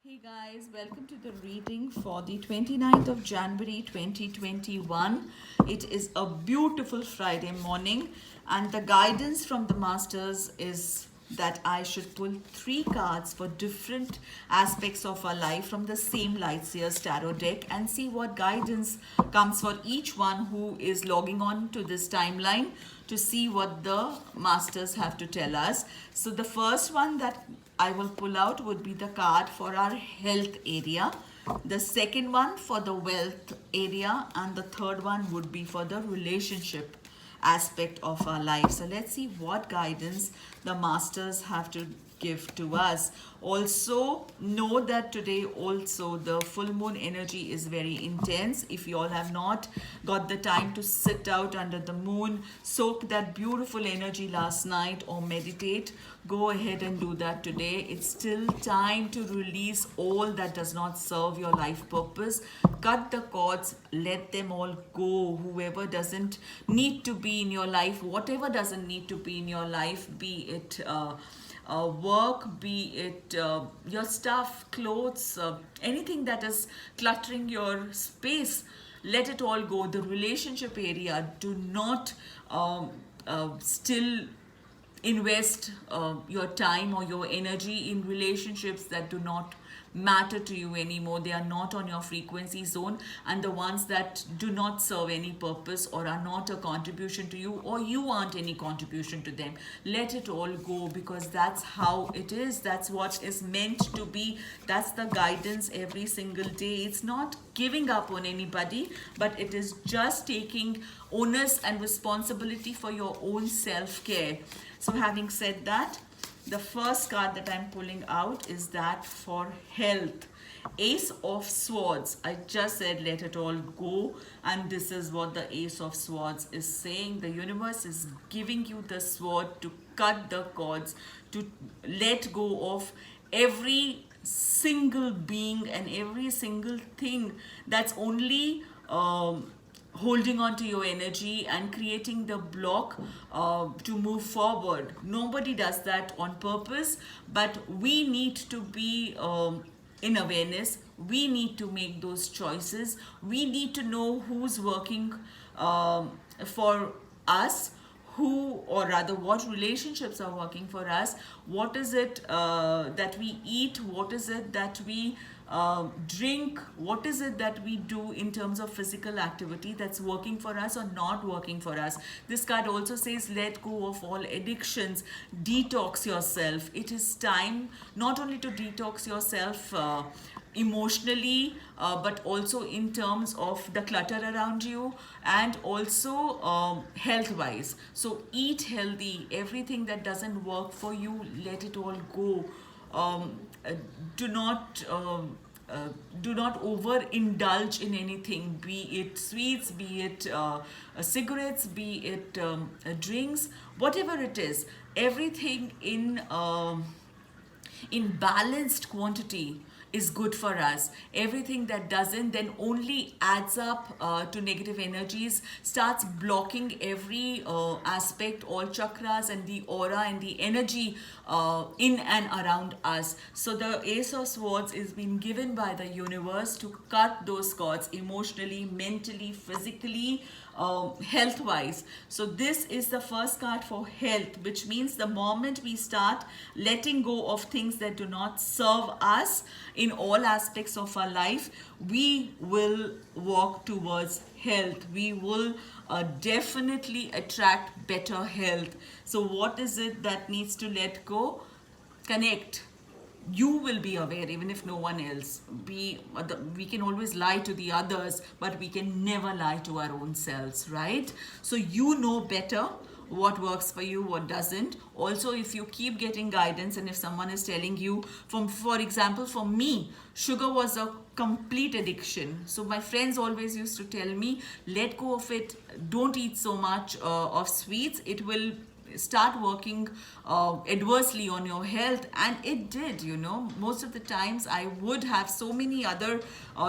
Hey guys, welcome to the reading for the 29th of January 2021. It is a beautiful Friday morning, and the guidance from the Masters is that I should pull three cards for different aspects of our life from the same Lightseers Tarot deck and see what guidance comes for each one who is logging on to this timeline to see what the Masters have to tell us. So, the first one that I will pull out would be the card for our health area. The second one for the wealth area, and the third one would be for the relationship aspect of our life. So let's see what guidance the masters have to give to us. Also know that today also the full moon energy is very intense. If you all have not got the time to sit out under the moon, soak that beautiful energy last night or meditate, go ahead and do that today. It's still time to release all that does not serve your life purpose. Cut the cords, let them all go. Whoever doesn't need to be in your life, whatever doesn't need to be in your life, be it work, be it your stuff, clothes, anything that is cluttering your space, let it all go. The relationship area, do not still invest your time or your energy in relationships that do not matter to you anymore. They are not on your frequency zone, and the ones that do not serve any purpose or are not a contribution to you, or you aren't any contribution to them, let it all go, because that's how it is. That's what is meant to be. That's the guidance every single day. It's not giving up on anybody, but it is just taking onus and responsibility for your own self-care. So having said that, the first card that I'm pulling out is that for health. Ace of Swords. I just said let it all go, and this is what the Ace of Swords is saying. The universe is giving you the sword to cut the cords, to let go of every single being and every single thing that's only holding on to your energy and creating the block to move forward. Nobody does that on purpose, but we need to be in awareness. We need to make those choices. We need to know who's working for us, who, or rather what relationships are working for us, what is it that we eat, what is it that we drink, what is it that we do in terms of physical activity that's working for us or not working for us. This card also says let go of all addictions, detox yourself. It is time not only to detox yourself emotionally, but also in terms of the clutter around you, and also health wise. So eat healthy. Everything that doesn't work for you, let it all go. um, uh, do not do not overindulge in anything, be it sweets, be it cigarettes, be it drinks, whatever it is. Everything in balanced quantity is good for us. Everything that doesn't then only adds up to negative energies, starts blocking every aspect, all chakras and the aura and the energy in and around us. So the Ace of Swords is being given by the universe to cut those cords emotionally, mentally, physically, health wise. So this is the first card for health, which means the moment we start letting go of things that do not serve us in all aspects of our life, we will walk towards health. We will definitely attract better health. So what is it that needs to let go? Connect. You will be aware even if no one else. We can always lie to the others, but we can never lie to our own selves, right? So you know better what works for you, what doesn't. Also, if you keep getting guidance, and if someone is telling you, for example, for me, sugar was a complete addiction. So my friends always used to tell me, let go of it, don't eat so much of sweets, it will start working adversely on your health. And it did. Most of the times I would have so many other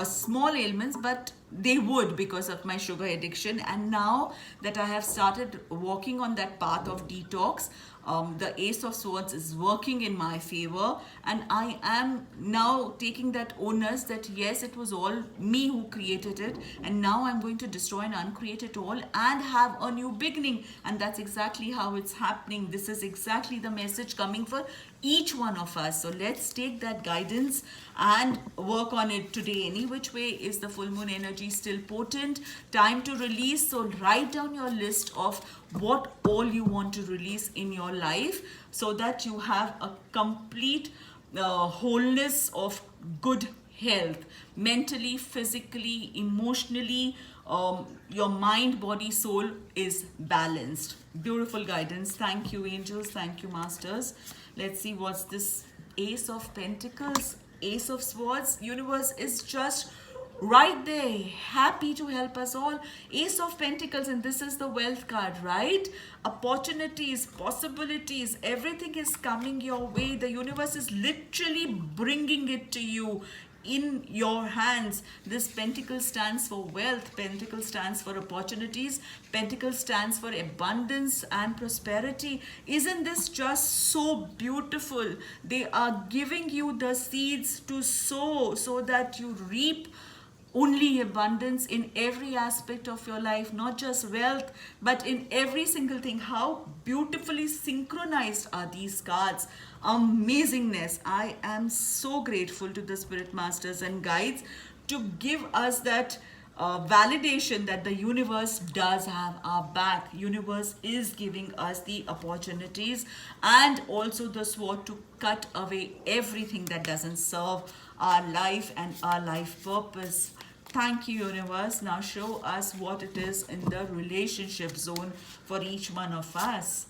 small ailments, but they would, because of my sugar addiction. And now that I have started walking on that path of detox, The Ace of Swords is working in my favor, and I am now taking that onus that yes, it was all me who created it, and now I'm going to destroy and uncreate it all and have a new beginning. And that's exactly how it's happening. This is exactly the message coming for each one of us. So let's take that guidance and work on it today. Any which way, is the full moon energy still potent? Time to release. So write down your list of what all you want to release in your life, so that you have a complete wholeness of good health, mentally, physically, emotionally. Your mind, body, soul is balanced. Beautiful guidance. Thank you, angels. Thank you, masters. Let's see what's this Ace of Pentacles, Ace of Swords. Universe is just right there, happy to help us all. Ace of Pentacles, and this is the wealth card, right? Opportunities, possibilities, everything is coming your way. The universe is literally bringing it to you in your hands. This pentacle stands for wealth, pentacle stands for opportunities, pentacle stands for abundance and prosperity. Isn't this just so beautiful? They are giving you the seeds to sow so that you reap only abundance in every aspect of your life, not just wealth, but in every single thing. How beautifully synchronized are these cards? Amazingness. I am so grateful to the spirit masters and guides to give us that validation that the universe does have our back. Universe is giving us the opportunities and also the sword to cut away everything that doesn't serve our life and our life purpose. Thank you, universe. Now show us what it is in the relationship zone for each one of us.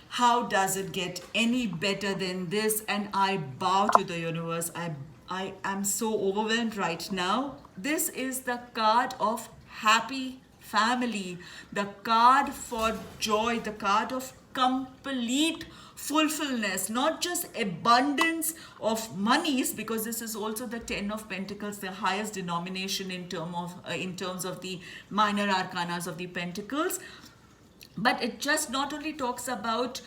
How does it get any better than this? And I bow to the universe. I am so overwhelmed right now. This is the card of happy family, the card for joy, the card of complete fulfillment, not just abundance of monies, because this is also the 10 of Pentacles, the highest denomination in terms of the minor arcanas of the Pentacles. But it just not only talks about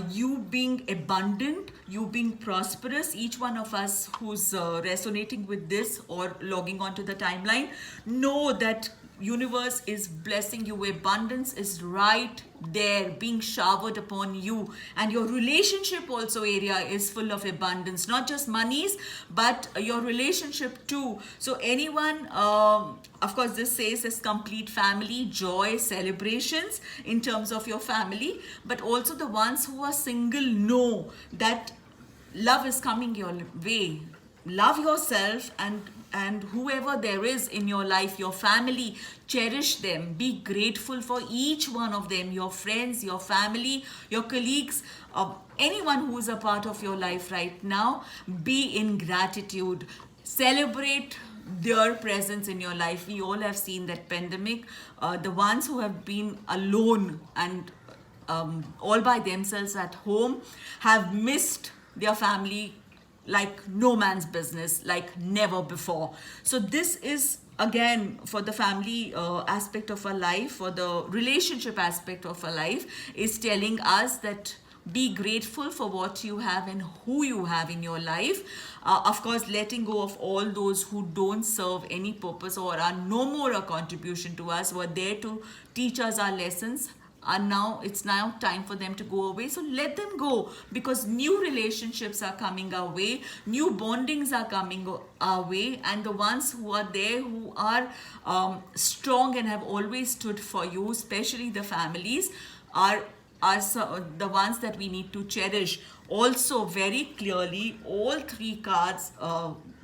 you being abundant, you being prosperous. Each one of us who's resonating with this or logging onto the timeline, know that universe is blessing you. Abundance is right there being showered upon you, and your relationship also area is full of abundance, not just monies but your relationship too. So anyone, of course this says is complete family, joy, celebrations in terms of your family, but also the ones who are single know that love is coming your way. Love yourself and whoever there is in your life, your family, cherish them. Be grateful for each one of them, your friends, your family, your colleagues, anyone who is a part of your life right now. Be in gratitude. Celebrate their presence in your life. We all have seen that pandemic. The ones who have been alone and all by themselves at home have missed their family like no man's business, like never before. So this is again for the family aspect of our life, for the relationship aspect of our life, is telling us that be grateful for what you have and who you have in your life. Of course, letting go of all those who don't serve any purpose or are no more a contribution to us, who are there to teach us our lessons, and now it's now time for them to go away. So let them go, because new relationships are coming our way, new bondings are coming our way, and the ones who are there, who are strong and have always stood for you, especially the families, are the ones that we need to cherish. Also very clearly, all three cards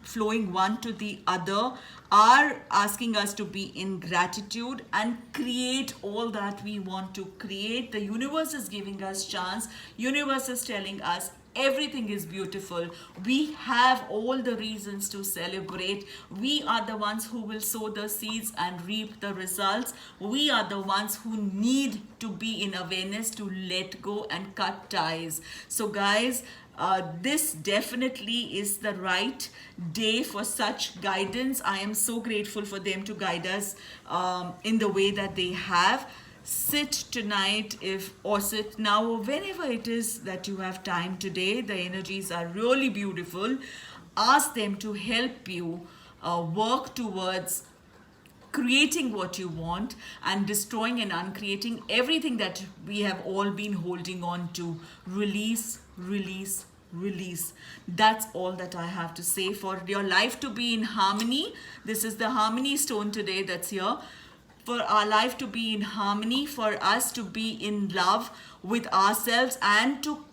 flowing one to the other are asking us to be in gratitude and create all that we want to create. The universe is giving us chance. Universe is telling us everything is beautiful. We have all the reasons to celebrate. We are the ones who will sow the seeds and reap the results. We are the ones who need to be in awareness to let go and cut ties. So guys, this definitely is the right day for such guidance. I am so grateful for them to guide us in the way that they have. sit tonight, if or sit now, or whenever it is that you have time today. The energies are really beautiful. Ask them to help you work towards creating what you want and destroying and uncreating everything that we have all been holding on to. Release, release, release. That's all that I have to say. For your life to be in harmony, this is the harmony stone today that's here. For our life to be in harmony, for us to be in love with ourselves, and to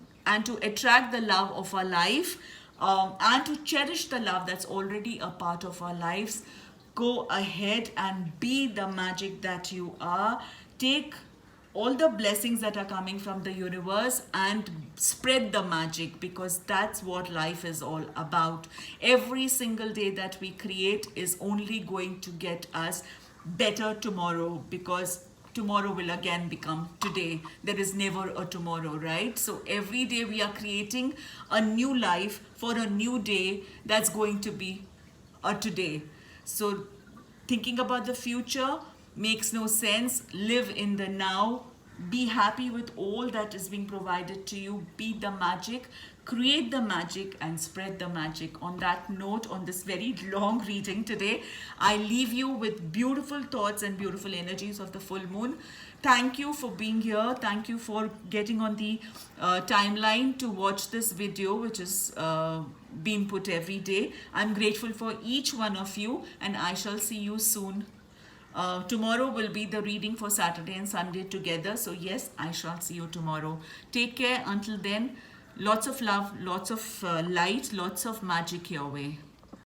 attract the love of our life, and to cherish the love that's already a part of our lives. Go ahead and be the magic that you are. Take all the blessings that are coming from the universe and spread the magic, because that's what life is all about. Every single day that we create is only going to get us better tomorrow, because tomorrow will again become today. There is never a tomorrow, right? So every day we are creating a new life for a new day that's going to be a today. So thinking about the future makes no sense. Live in the now. Be happy with all that is being provided to you. Be the magic. Create the magic and spread the magic. On that note, on this very long reading today, I leave you with beautiful thoughts and beautiful energies of the full moon. Thank you for being here. Thank you for getting on the timeline to watch this video, which is being put every day. I'm grateful for each one of you, and I shall see you soon. Tomorrow will be the reading for Saturday and Sunday together. So yes, I shall see you tomorrow. Take care. Until then, lots of love, lots of light, lots of magic your way.